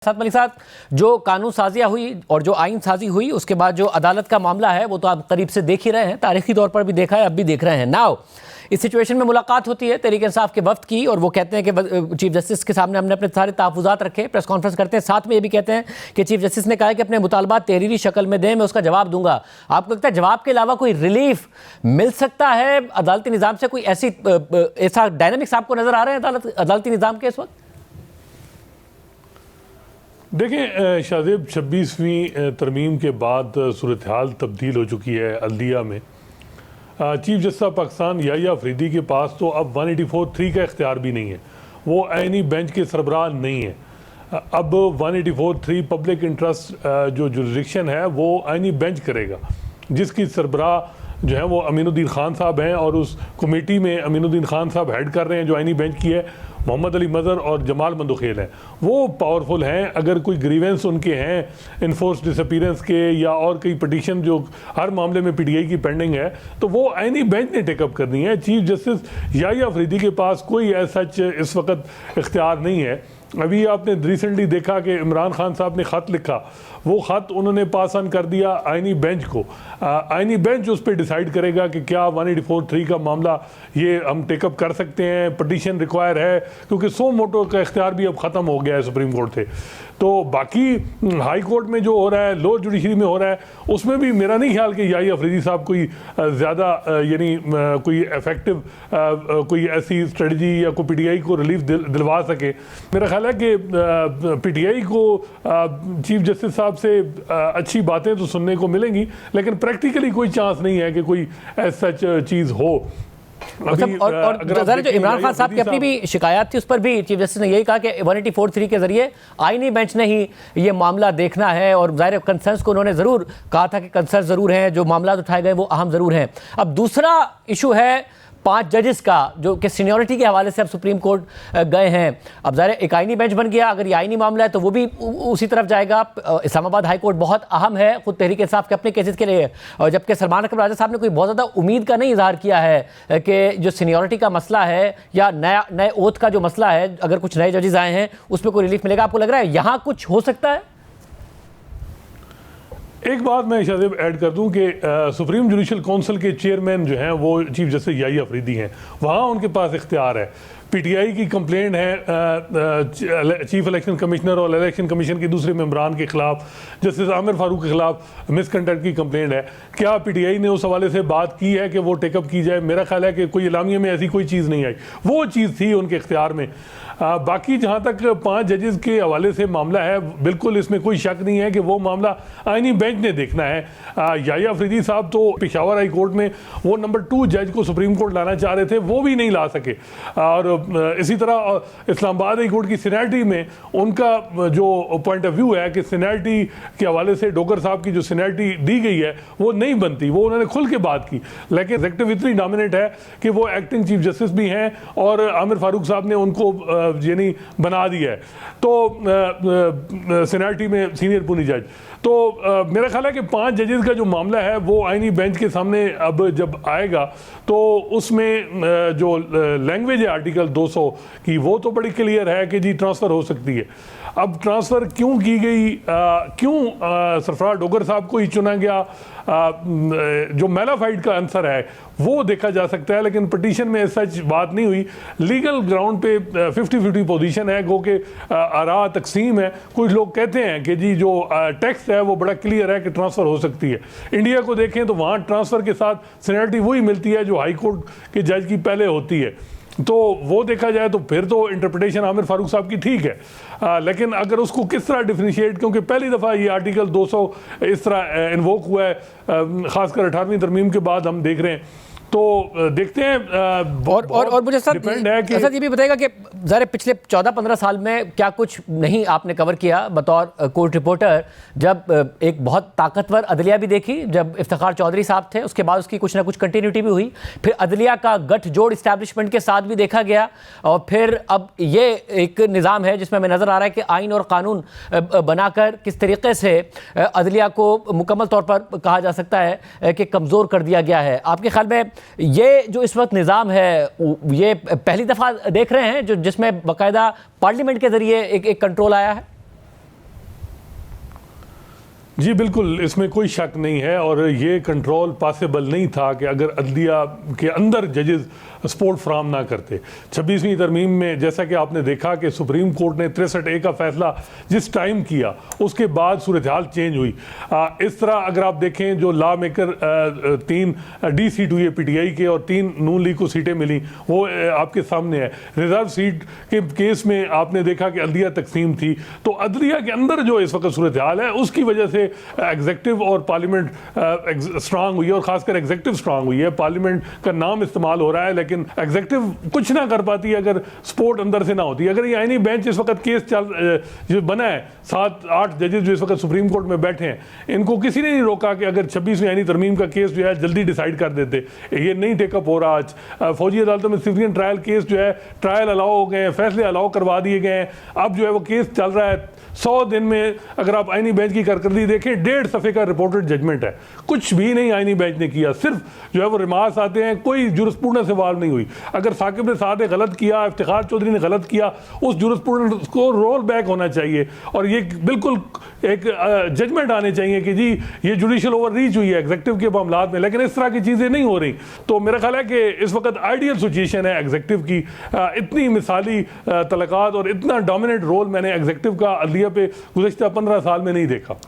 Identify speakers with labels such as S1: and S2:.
S1: साथ मलिक साहब, जो कानून साजियाँ हुई और जो आइन साजी हुई उसके बाद जो अदालत का मामला है वो तो आप करीब से देख ही रहे हैं, तारीखी तौर पर भी देखा है, अब भी देख रहे हैं। नाउ इस सिचुएशन में मुलाकात होती है तहरीक इंसाफ के वफ्द की और वो कहते हैं कि चीफ जस्टिस के सामने हमने अपने सारे तहफ़्फ़ुज़ात रखे, प्रेस कॉन्फ्रेंस करते हैं, साथ में ये भी कहते हैं कि चीफ जस्टिस ने कहा है कि अपने मुतालबात तहरीरी शक्ल में दें, मैं उसका जवाब दूंगा। आपको लगता है जवाब के अलावा कोई रिलीफ मिल सकता है अदालती निज़ाम से? कोई ऐसा डायनामिक्स आपको नज़र आ रहे हैं अदालती निज़ाम के इस वक्त?
S2: देखें शाहजेब, 26वीं तरमीम के बाद सूरत हाल तब्दील हो चुकी है अदलिया में। Chief justice of Pakistan Yahya Afridi के पास तो अब 184(3) का इख्तियार भी नहीं है, वो आईनी बेंच के सरबराह नहीं है। अब 184(3) पब्लिक इंटरेस्ट जो जुरिडिक्शन है वो आईनी बेंच करेगा, जिसकी सरबराह जो है वो अमीनुद्दीन खान साहब हैं और उस कमेटी में अमीनुद्दीन खान साहब हेड कर रहे हैं जो आईनी बेंच की है। मोहम्मद अली मज़हर और जमाल मंदुखेल हैं, वो पावरफुल हैं। अगर कोई ग्रीवेंस उनके हैं इनफोर्स डिसअपीरेंस के या और कई पटिशन जो हर मामले में पीटीआई की पेंडिंग है, तो वो आईनी बेंच ने टेकअप करनी है। चीफ जस्टिस याहिया अफरीदी के पास कोई ऐसा इस वक्त इख्तियार नहीं है। अभी आपने रिसेंटली देखा कि इमरान खान साहब ने ख़त लिखा, वो ख़त उन्होंने पास ऑन कर दिया आईनी बेंच को। आईनी बेंच उस पर डिसाइड करेगा कि क्या 184(3) का मामला ये हम टेकअप कर सकते हैं, पटिशन रिक्वायर है, क्योंकि सो मोटो का इख्तियार भी अब ख़त्म हो गया है सुप्रीम कोर्ट से। तो बाकी हाई कोर्ट में जो हो रहा है, लोअर जुडिशरी में हो रहा है, उसमें भी मेरा नहीं ख्याल कि याहिया अफरीदी साहब कोई ज़्यादा यानी कोई इफेक्टिव कोई ऐसी स्ट्रेटजी या कोई पीटीआई को रिलीफ दिलवा सके। मेरा ख्याल है कि पीटीआई को चीफ जस्टिस साहब से अच्छी बातें तो सुनने को मिलेंगी, लेकिन प्रैक्टिकली कोई चांस नहीं है कि कोई ऐसा चीज़ हो।
S1: और जो इमरान खान साहब की अपनी भी शिकायत थी उस पर भी चीफ जस्टिस ने यही कहा कि 184(3) के जरिए आईनी बेंच ने ही ये मामला देखना है, और ज़ाहिर कंसर्न्स को उन्होंने ज़रूर कहा था कि कंसर्न ज़रूर हैं, जो मामला उठाए गए वो अहम ज़रूर हैं। अब दूसरा इशू है 5 जजेस का, जो कि सीनियरिटी के हवाले से अब सुप्रीम कोर्ट गए हैं। अब ज़ाहिर एक आईनी बेंच बन गया, अगर ये आईनी मामला है तो वो भी उसी तरफ जाएगा। इस्लामाबाद हाई कोर्ट बहुत अहम है खुद तहरीक इंसाफ के अपने केसेस के लिए, और जबकि सलमान अकबर राजा साहब ने कोई बहुत ज़्यादा उम्मीद का नहीं इजहार किया है कि जो सीनियरिटी का मसला है या नए ओथ का जो मसला है, अगर कुछ नए जजेस आए हैं उसमें कोई रिलीफ मिलेगा। आपको लग रहा है यहाँ कुछ हो सकता है?
S2: एक बात मैं शाहजेब ऐड कर दूं कि सुप्रीम जुडिशल काउंसिल के चेयरमैन जो हैं वो चीफ जस्टिस याहिया अफरीदी हैं, वहाँ उनके पास इख्तियार है। पीटीआई की कंप्लेंट है चीफ इलेक्शन कमिश्नर और इलेक्शन कमीशन के दूसरे मेंबरान के खिलाफ, जस्टिस आमिर फारूक के खिलाफ मिसकंडक्ट की कंप्लेंट है। क्या पीटीआई ने उस हवाले से बात की है कि वो टेकअप की जाए? मेरा ख्याल है कि कोई इलामिया में ऐसी कोई चीज़ नहीं आई, वो चीज़ थी उनके इख्तियार में। बाकी जहाँ तक 5 जजेस के हवाले से मामला है, बिल्कुल इसमें कोई शक नहीं है कि वो मामला आईनी बेंच ने देखना है। याहिया अफरीदी साहब तो पेशावर हाई कोर्ट में वो नंबर 2 जज को सुप्रीम कोर्ट लाना चाह रहे थे, वो भी नहीं ला सके। और इसी तरह इस्लामाबाद हाई कोर्ट की सीनियरिटी में उनका जो पॉइंट ऑफ व्यू है कि सीनियरिटी के हवाले से डोगर साहब की जो सीनियरिटी दी गई है वो नहीं बनती, वो उन्होंने खुल के बात की। लेकिन एग्जेक्टिव इतनी डोमिनेट है कि वो एक्टिंग चीफ जस्टिस भी हैं और आमिर फारूक साहब ने उनको यानी बना दिया है, तो सीनियरिटी में सीनियर पुलिस जज। तो मेरा ख्याल है कि 5 जजेस का जो मामला है वो आईनी बेंच के सामने अब जब आएगा तो उसमें जो लैंग्वेज है आर्टिकल 200 की, वो तो बड़ी क्लियर है कि जी ट्रांसफ़र हो सकती है। अब ट्रांसफ़र क्यों की गई, क्यों सरफराज डोगर साहब को ही चुना गया, जो मेलाफाइड का आंसर है वो देखा जा सकता है, लेकिन पटिशन में सच बात नहीं हुई। लीगल ग्राउंड पे 50-50 पोजीशन है, गो के आरा तकसीम है। कुछ लोग कहते हैं कि जी जो टेक्स्ट है वो बड़ा क्लियर है कि ट्रांसफ़र हो सकती है। इंडिया को देखें तो वहाँ ट्रांसफ़र के साथ सीनियरिटी वही मिलती है जो हाई कोर्ट के जज की पहले होती है। तो वो देखा जाए तो फिर तो इंटरप्रिटेशन आमिर फारूक साहब की ठीक है, लेकिन अगर उसको किस तरह डिफरेंशिएट, क्योंकि पहली दफ़ा ये आर्टिकल 200 इस तरह इन्वोक हुआ है, ख़ासकर 18वीं तरमीम के बाद हम देख रहे हैं, तो देखते हैं।
S1: और मुझे सर ये भी बताएगा कि ज़रा पिछले 14-15 साल में क्या कुछ नहीं आपने कवर किया बतौर कोर्ट रिपोर्टर, जब एक बहुत ताकतवर अदलिया भी देखी, जब इफ्तिखार चौधरी साहब थे, उसके बाद उसकी कुछ ना कुछ कंटिन्यूटी भी हुई, फिर अदलिया का गठजोड़ इस्टेब्लिशमेंट के साथ भी देखा गया, और फिर अब ये एक निज़ाम है जिसमें हमें नज़र आ रहा है कि आइन और कानून बनाकर किस तरीके से अदलिया को मुकम्मल तौर पर कहा जा सकता है कि कमज़ोर कर दिया गया है। आपके ख्याल में ये जो इस वक्त निज़ाम है ये पहली दफ़ा देख रहे हैं जो जिसमें बाकायदा पार्लियामेंट के ज़रिए एक कंट्रोल आया है?
S2: जी बिल्कुल, इसमें कोई शक नहीं है और ये कंट्रोल पॉसिबल नहीं था कि अगर अदलिया के अंदर जजेस सपोर्ट फ्राहम ना करते। 26वीं तरमीम में जैसा कि आपने देखा कि सुप्रीम कोर्ट ने 63A का फैसला जिस टाइम किया उसके बाद सूरत हाल चेंज हुई। इस तरह अगर आप देखें जो लॉ मेकर 3 डी सीट हुई है PTI के और 3 नून लीग को सीटें मिली वो आपके सामने है। रिजर्व सीट के केस में आपने देखा कि अदलिया तकसीम थी, तो अदलिया के अंदर जो इस वक्त सूरत हाल है उसकी वजह से एग्जेक्टिव और पार्लियामेंट स्ट्रांग हुई है और खासकर एग्जेक्टिव स्ट्रांग हुई है। पार्लियामेंट का नाम इस्तेमाल हो रहा है लेकिन एग्जेक्टिव कुछ ना कर पाती अगर सपोर्ट अंदर से ना होती। अगर ये आईनी बेंच इस वक्त केस जो बना है 7-8 जजेस जो इस वक्त सुप्रीम कोर्ट में बैठे हैं, इनको किसी ने नहीं रोका कि अगर 26वीं आईनी तरमीम का केस जो है जल्दी डिसाइड कर देते। ये नहीं टेकअप हो रहा। आज फौजी अदालतों में सिविलियन ट्रायल केस जो है ट्रायल अलाउ हो गए हैं, फैसले अलाउ करवा दिए गए हैं। अब जो है वो केस चल रहा है 100 दिन में। अगर आप आईनी बेंच की कारकर्दगी देखें 1.5 सफ़े का रिपोर्टेड जजमेंट है, कुछ भी नहीं आईनी बेंच ने किया। सिर्फ जो है वो रिमार्क्स आते हैं, कोई जुरिस्प्रूडेंस से वाल नहीं हुई। अगर साकिब ने साथ गलत किया, इफ्तिखार चौधरी ने गलत किया, उस जुरिस्प्रूडेंस को रोल बैक होना चाहिए और ये बिल्कुल एक जजमेंट आने चाहिए कि जी ये जुडिशियल ओवर रीच हुई है एग्जेक्टिव के मामला में। लेकिन इस तरह की चीज़ें नहीं हो रही। तो मेरा ख्याल है कि इस वक्त आइडियल सिचुएशन है एग्जेक्टिव की। इतनी मिसाली तलक़ात और इतना डोमिनेंट रोल मैंने एग्जेक्टिव का अदलिया पे गुज़श्ता 15 साल में नहीं देखा।